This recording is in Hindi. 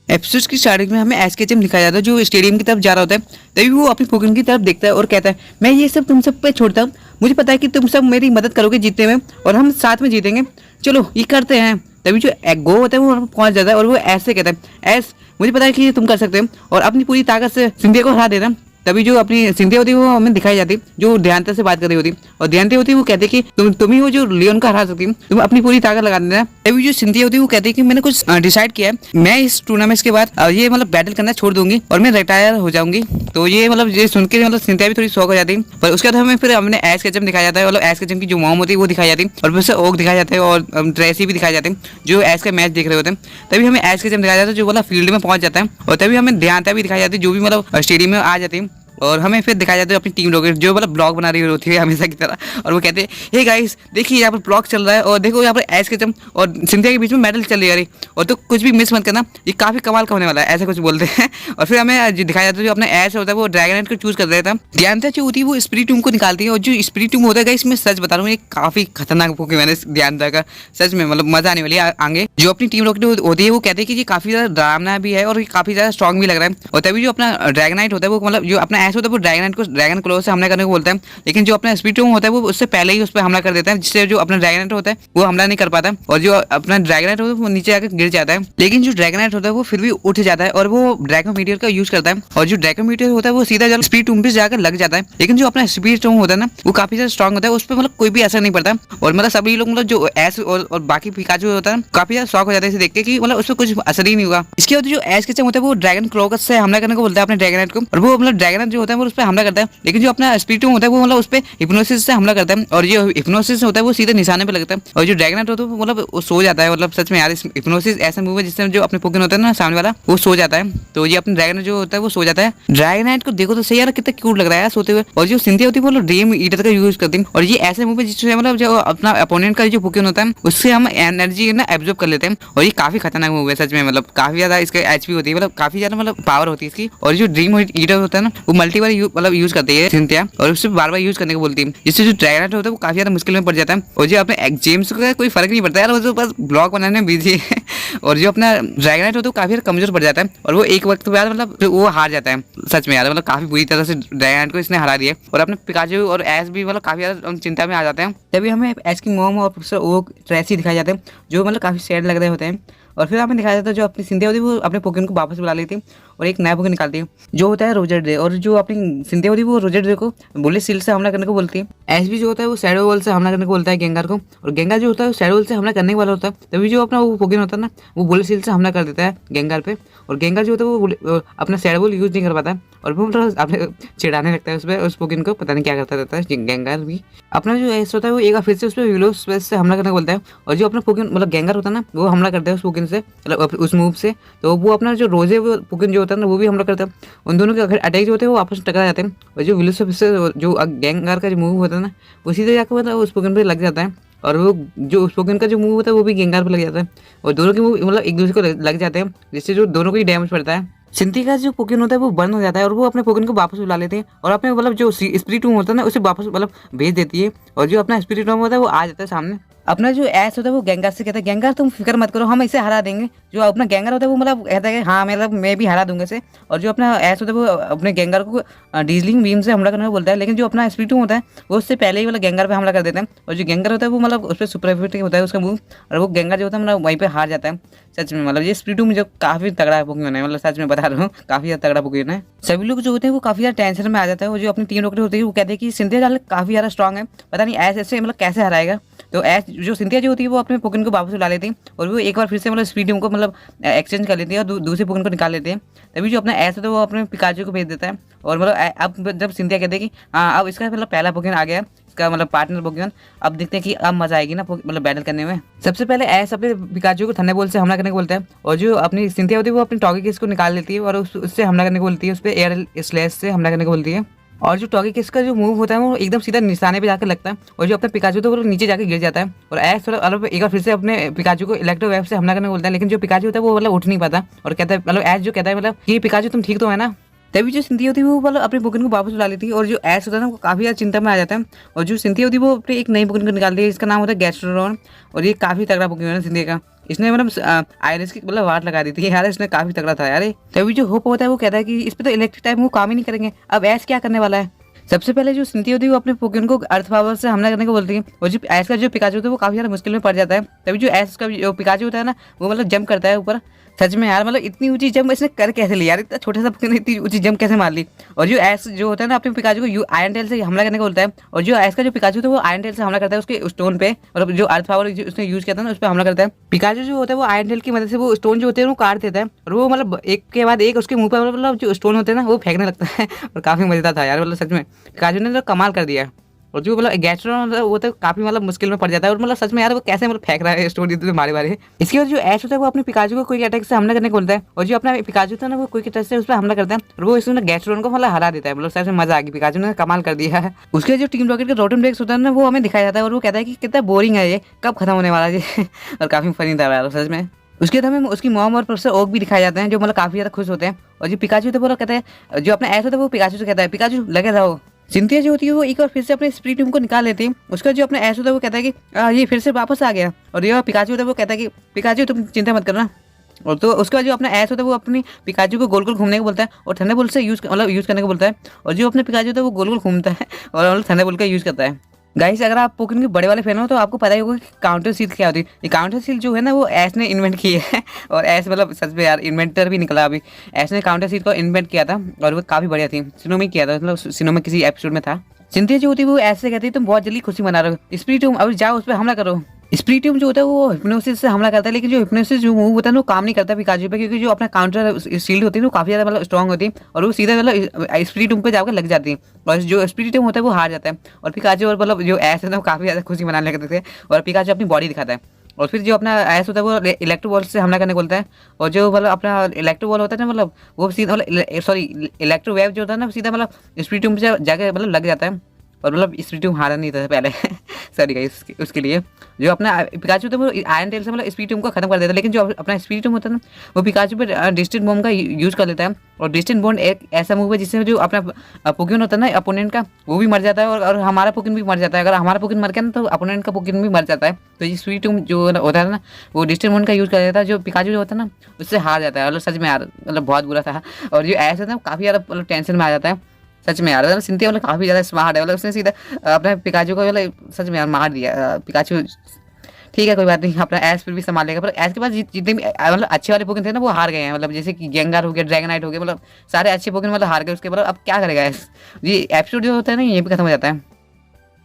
एपिसोड की स्टार्टिंग में हमें एस के एचएम दिखाया जाता है जो स्टेडियम की तरफ जा रहा होता है। तभी वो अपनी पोकेमोन की तरफ देखता है और कहता है मैं ये सब तुम सब पे छोड़ता हूँ, मुझे पता है कि तुम सब मेरी मदद करोगे जीतने में और हम साथ में जीतेंगे, चलो ये करते हैं। तभी जो गो होता है वो वहाँ पहुंच जाता है और वो ऐसे कहता है एस मुझे पता है कि तुम कर सकते हो और अपनी पूरी ताकत से सिंधिया को हरा देना। तभी जो अपनी सिंधिया होती है वो हमें दिखाई जाती जो ध्यानता से बात कर रही होती और ध्यानता होती है वो कहते कि तुम ही हो जो लियोन का हरा सकती हो, तुम अपनी पूरी ताकत लगा देना। तभी जो सिंधिया होती है वो कहती है कि मैंने कुछ डिसाइड किया है, मैं इस टूर्नामेंट के बाद ये मतलब बैटल करना छोड़ दूंगी और मैं रिटायर हो जाऊंगी। तो ये मतलब ये सुन के मतलब सिंधिया भी थोड़ी शौक हो जाती है। पर उसके बाद हमें फिर हमने एस के एचएम दिखाया जाता है, मतलब एस के एचएम की जो मॉम होती है वो दिखाई जाती है और फिर से ओक दिखाया जाता है और ट्रेसी भी दिखाई जाते हैं जो एस का मैच देख रहे होते हैं। तभी हमें एस के एचएम दिखाया जाता है जो मतलब फील्ड में पहुंच जाता है और तभी हमें ध्यानता भी दिखाई जाती है जो भी मतलब स्टेडियम में आ जाती है और हमें फिर दिखाया जाता है अपनी टीम लोग जो मतलब ब्लॉग बना रही होती है हमेशा की तरह और वो कहते हैं हे गाइस देखिए यहाँ पर ब्लॉग चल रहा है और देखो यहाँ पर एस के एचएम और सिंधिया के बीच में मेडल चल रही है और तो कुछ भी मिस मत करना, ये काफी कमाल का होने वाला है, ऐसा कुछ बोलते हैं। और फिर हमें दिखाया जाता है जो अपना एस होता है वो ड्रैगनाइट को चूज कर देता है। ध्यानता जो होती है वो स्पिरिट टूम को निकालती है और जो स्पिरिट टूम होता है इसमें सच बता रहा हूँ ये काफी खतरनाक पोकेमॉन है ध्यानता का, सच में मतलब मजा आने वाली है आगे। जो अपनी टीम लोग होती है वो कहते हैं कि ये काफी ज्यादा डरावना भी है और काफी ज्यादा स्ट्रॉन्ग भी लग रहा है। और तभी जो अपना ड्रैगनाइट होता है वो मतलब जो अपना एस होता है वो ड्रैगनाइट को ड्रैगन क्लो से हमला करने को बोलता है, लेकिन जो अपना स्पीड टूम होता है वो उससे पहले ही उस पर हमला कर देता है जिससे जो अपना ड्रैगनाइट होता है वो हमला नहीं कर पाता और जो अपना ड्रैगनाइट होता है वो नीचे आकर गिर जाता है। लेकिन जो ड्रैगनाइट होता है वो फिर भी उठ जाता है और वो ड्रैगन मीटियर का यूज करता है और जो ड्रैगन मीटियर होता है वो सीधा जब स्पीड टूम पे जाकर लग जाता है। लेकिन जो अपना स्पीड टूम होता है ना वो काफी ज्यादा स्ट्रॉन्ग होता है, उस पर मतलब कोई भी असर नहीं पड़ता और मतलब सभी लोग मतलब जो एस और बाकी पिकाचू होता है काफी ज्यादा शॉक हो जाता है इसे देख के कि मतलब उस पर कुछ असर ही नहीं हुआ। इसके बाद जो एस के होता है वो ड्रैगन क्रोकस से हमला करने को बोलता है अपने ड्रैगनाइट को और वो मतलब ड्रैगनाइट जो होता है वो उस पर हमला करता है। लेकिन जो अपना स्पीड टूम होता है वो मतलब उस पर हिप्नोसिस से हमला करता है और जो हिप्नोसिस होता है वो सीधे निशाने पे लगता है और जो ड्रैगनाइट होता है वो मतलब वो सो जाता है। मतलब सच में यार हिप्नोसिस ऐसा मूव है जिससे जो अपने पोकेमॉन होता है ना सामने वाला वो सो जाता है, तो ये अपने ड्रैगन जो होता है वो सो जाता है। ड्रैगनाइट को देखो तो सही यार कितना क्यूट लग रहा है सोते हुए। और जो सिंधिया होती है वो ड्रीम ईटर का यूज करती है और ये ऐसे मूव है जिससे मतलब जो अपना अपोनेंट का जो पोकेमॉन होता है उससे हम एनर्जी ना एब्जॉर्ब कर लेते हैं और ये काफी खतरनाक मूव है सच में, मतलब काफी ज्यादा इसका एचपी होती है, मतलब काफी ज्यादा मतलब पावर होती है इसकी। और जो ड्रीम ईटर होता है ना वो मल्टी बार मतलब यूज करती है सिंधिया और उससे बार बार यूज करने को बोलती है, जिससे जो ड्रैगनाइट होता है वो काफी ज्यादा मुश्किल में पड़ जाता है। और जो अपने जेम्स का कोई फर्क नहीं पड़ता यार, वो तो बस ब्लॉक बनाने में बिजी है। और जो अपना ड्रैगनाइट होता है वो काफी ज्यादा कमजोर पड़ जाता है और वो एक वक्त बाद मतलब वो हार जाता है सच में यार, मतलब काफी बुरी तरह से ड्रैगनाइट को इसने हरा दिया और अपने पिकाचू और एस भी मतलब काफी ज्यादा चिंता में आ जाते हैं। तभी हमें एस की मॉम और प्रोफेसर ओक ट्रेसी दिखाई जाते हैं जो मतलब काफी सैड लग रहे होते हैं। और फिर हमें दिखाया जाता है जो अपनी सिंधिया होती है वो अपने पोकेमॉन को वापस बुला लेती है और एक नया पोकेमॉन निकालती है जो होता है रोजर ड्रे। और जो अपनी सिंधिया होती है वो रोजर ड्रे को बुलेट सील से हमला करने को बोलती है। एस भी जो होता है वो शैडो वॉल से हमला करने को बोलता है गेंगार को और गेंगार जो होता है वो शैडो वॉल से हमला करने वाला होता है। तभी जो अपना वो पोकेमॉन होता है ना वो बुलेट सील से हमला कर देता है गेंगार पे और गेंगार जो होता है वो अपना शैडो वॉल यूज नहीं कर पाता और वो मतलब अपने चिढ़ाने लगता है उस पर, उस पोकेमॉन को पता नहीं क्या करता रहता है गेंगार भी। अपना जो एस होता है वो एक बार फिर से उस पर विलो स्पेस से हमला करने को बोलता है और जो अपना पोकेमॉन मतलब गेंगार होता है ना वो हमला करता है उस पोकेमॉन से मतलब उस मूव से, तो वो अपना जो रोजे वो पोकेमॉन जो होता है ना वो भी हमला करता है। उन दोनों के अटैक जो होते हैं वो आपस में टकरा जाते हैं और जो विलो स्पेस से जो गेंगार का जो मूव होता है ना वो सीधे जाकर मतलब उस पोकेमॉन पे लग जाता है और वो जो उस पोकेमॉन का जो मूव होता है वो भी गेंगार पे लग जाता है और दोनों के मूव मतलब एक दूसरे को लग जाते हैं जिससे जो दोनों को ही डैमेज पड़ता है। सिंधी का जो पोकेमॉन होता है वो बर्न हो जाता है और वो अपने पोकेमॉन को वापस बुला लेते हैं और अपने मतलब जो स्पिरिट टूम होता है ना उसे वापस मतलब भेज देती है और जो अपना स्पिरिट टूम होता है वो आ जाता है सामने। अपना जो एस होता है वो गेंगार से कहता है गेंगार तुम फिक्र मत करो हम इसे हरा देंगे। जो अपना गेंगार होता है वो मतलब कहता है कि हाँ मतलब मैं भी हरा दूंगा इसे। और जो अपना एस होता है वो अपने गेंगार को डीजलिंग बीम से हमला करने को बोलता है, लेकिन जो अपना स्पीड टूम होता है वो उससे पहले ही मतलब गेंगार पे हमला कर देता है और जो गेंगार होता है वो मतलब उस पर सुपर इफेक्टिव होता है उसका मूव और वो गेंगार जो होता है मतलब वहीं पे हार जाता है। सच में मतलब ये स्पीड टूम जो काफी तगड़ा पोकेमॉन है, मतलब सच में बता रहा हूँ काफी ज्यादा तगड़ा पोकेमॉन है। सभी लोग जो होते हैं वो काफी ज्यादा टेंशन में आ जाता है और जो अपनी टीम लोग होती है वो कहते हैं कि सिंधिया जाल काफी ज्यादा स्ट्रॉन्ग है, पता नहीं ऐसे मतलब कैसे हराएगा। तो एस जो सिंधिया जो होती है वो अपने पोकेमॉन को वापस बुला लेती है और वो एक बार फिर से मतलब स्पीड टूम को मतलब एक्सचेंज कर लेती है और दूसरे पोकेमॉन को निकाल लेते हैं। तभी जो अपना एस होता है वो अपने पिकाचू को भेज देता है और मतलब अब जब सिंधिया कहते हैं कि हाँ अब इसका मतलब पहला पोकेमॉन आ गया इसका मतलब पार्टनर पोकेमॉन, अब देखते हैं कि अब मजा आएगी ना मतलब बैटल करने में। सबसे पहले एस अपने पिकाचू को थंडरबोल्ट से हमला करने को बोलता है और जो अपनी सिंधिया होती है वो अपनी टॉगेकिस को निकाल लेती है और उससे हमला करने को बोलती है, उस पर एयर स्लैश से हमला करने को बोलती है। और जो टॉगेकिस का जो मूव होता है वो एकदम सीधा निशाने पे जाकर लगता है और जो अपना पिकाचू तो वो नीचे जाकर गिर जाता है और एस थोड़ा अलग एक बार फिर से अपने पिकाचू को इलेक्ट्रो वेव से हमला करने को बोलता है, लेकिन जो पिकाचू होता है वो मतलब उठ नहीं पाता और कहता है मतलब एस जो कहता है मतलब कि पिकाचू तुम ठीक तो है ना। तभी जो सिंधिया होती है वो मतलब अपने पोकेमॉन को वापस बुला लेती है और जो एस होता है ना वो काफी ज्यादा चिंता में आ जाता है और जो सिंधिया होती है वो अपने एक नई पोकेमॉन को निकालती है, इसका नाम होता है गैस्ट्रोडॉन और ये काफी तगड़ा पोकेमॉन है सिंधिया का। इसने मतलब आयरिस की मतलब वाट लगा दी थी यार, इसने काफी तगड़ा था यार। तभी जो होप होता है वो कहता है कि इस पे तो इलेक्ट्रिक टाइप वो काम ही नहीं करेंगे, अब ऐश क्या करने वाला है। सबसे पहले जो सिंथिया होती है वो अपने पोकेमोन को अर्थ पावर से हमला करने को बोलती है, और जो ऐश का जो पिकाचू होता है वो काफी ज्यादा मुश्किल में पड़ जाता है। तभी जो ऐश का जो पिकाचू होता है ना वो मतलब जंप करता है ऊपर। सच में यार मतलब इतनी ऊंची जंप इसने कर कैसे ली यार, इतना छोटा सा पोकेमोन इतनी ऊंची जंप कैसे मार ली। और जो ऐश जो होता है ना अपने पिकाचू को आयरन टेल से हमला करने को बोलता है, और जो ऐश का जो पिकाचू होता है वो आयरन टेल से हमला करता है उसके स्टोन पे, और जो अर्थ पावर उसने यूज किया था ना उस पर हमला करता है। पिकाचू जो होता है वो आयरन टेल की मदद से वो स्टोन जो होते हैं वो काट देता है, और वो मतलब एक के बाद एक उसके मुंह पर मतलब जो स्टोन होते हैं ना वो फेंकने लगता है। और काफी मजेदार था यार, मतलब सच में पिकाचू ने तो कमाल कर दिया। और जो मतलब गैस्ट्रोन वो तो काफी मतलब मुश्किल में पड़ जाता है, और मतलब सच में यार वो कैसे मतलब फेंक रहा है स्टोन इतने मारे मारे। इसके बाद जो ऐश होता है वो अपने पिकाचू को कोई अटैक से हमला करने को बोलता है, और जो अपना पिकाचू था ना वो कोई अटैक से उस पर हमला करता है, और वो इसमें गैस्ट्रोन को मतलब हरा देता है। मतलब सच में मजा आ गई, पिकाचू ने कमाल कर दिया है। उसके जो टीम रॉकेट का रोटन ब्रेक्स होता है ना वो हमें दिखाया जाता है, और वो कहता है कि कितना बोरिंग है ये, कब खत्म होने वाला है ये। और काफी फनी था यार सच में। उसके बाद हमें उसकी मॉम और प्रोफेसर ओक भी दिखाए जाते हैं जो मतलब काफी ज्यादा खुश होते हैं। और जो पिकाचू थे वो कहते हैं, जो अपना ऐश होता है वो पिकाचू से कहता है पिकाचू लगे रहो। सिंथिया जो होती है वो एक बार फिर से अपने स्प्रिट रूम को निकाल लेती है। उसका जो अपना ऐश होता है वो कहता है कि ये फिर से वापस आ गया। और ये पिकाचू होता है वो कहता है कि पिकाचू तुम चिंता मत करना। और तो उसका जो अपना ऐश होता है वो अपनी पिकाचू को गोल गोल घूमने को बोलता है, और थंडरबोल्ट से यूज करने को बोलता है। और जो अपने पिकाचू होता है वो गोल गोल घूमता है और मतलब थंडरबोल्ट का यूज करता है। गाइस अगर आप पोकेमोन के बड़े वाले फैन हो तो आपको पता ही होगा कि काउंटर सील क्या होती है। ये काउंटर सील जो है ना वो ऐश ने इन्वेंट की है। और ऐश मतलब सच में यार इन्वेंटर भी निकला अभी। ऐश ने काउंटर सील को इन्वेंट किया था और वो काफी बढ़िया थी। सिनो में किया था, मतलब सिनो में किसी एपिसोड में था। सिंथिया जो होती है वो ऐसे कहती है तुम बहुत जल्दी खुशी मना रहे हो, स्प्रिट रूम अब जाओ उस पर हमला करो। स्प्रिटियम जो होता है वो हिप्नोसिस से हमला करता है, लेकिन जो हिप्नोसिस जो मूव होता है ना वो काम नहीं करता पिकाचू पे, क्योंकि जो अपना काउंटर शील्ड होती है वो काफी ज्यादा मतलब स्ट्रॉन्ग होती है, और वो सीधा मतलब स्प्रिटियम पे जाकर लग जाती है, और जो स्प्रिटियम होता है वो हार जाता है। और पिकाचू और मतलब जो ऐस है ना वो काफी ज्यादा खुशी मनाने लगते थे, और पिकाचू अपनी बॉडी दिखाता है। और फिर जो अपना ऐस होता है वो इलेक्ट्रो बॉल से हमला करने को बोलता है, और जो मतलब अपना इलेक्ट्रो बॉल होता है ना मतलब वो सीधा मतलब सॉरी इलेक्ट्रो वेव जो होता है ना सीधा मतलब स्प्रिटियम पे जाकर मतलब लग जाता है, और मतलब स्प्रिटियम हारा नहीं था पहले। सॉरी गाइस उसके लिए। जो अपना पिकाचू था वो आयरन टेल से मतलब स्प्रिटियम को खत्म कर देता है, लेकिन जो अपना स्प्रिटियम होता है ना वो पिकाचू पे डिस्टेंट बॉम्ब का यूज कर लेता है। और डिस्टेंट बॉम्ब एक ऐसा मूव है जिससे जो अपना पोकेमोन होता है ना अपोनेंट का वो भी मर जाता है, और हमारा पोकेमोन भी मर जाता है। अगर हमारा पोकेमोन मर गया ना तो अपोनेंट का पोकेमोन भी मर जाता है। तो ये स्प्रिटियम जो होता है ना वो डिस्टेंट बॉम्ब का यूज कर देता है, जो पिकाचू जो होता है ना उससे हार जाता है। मतलब सच में यार मतलब बहुत बुरा था। और जो ऐसा था काफी ज्यादा मतलब टेंशन में आ जाता है सच में यार। मतलब सिंथिया मतलब काफी ज्यादा स्मार्ट है, मतलब उसने सीधा अपने पिकाचू को मतलब सच में यार मार दिया। पिकाचू ठीक है कोई बात नहीं, अपना ऐश फिर भी संभाल लेगा, पर ऐश के पास जितने भी मतलब अच्छे वाले पोकेमोन थे ना वो हार गए हैं। मतलब जैसे कि गेंगार हो गया, ड्रैगनाइट हो गया, मतलब सारे अच्छे पोकेमोन मतलब हार गए उसके बाद अब क्या करेगा ऐश। ये एपिसोड जो होता है ना यहीं पे खत्म हो जाता है।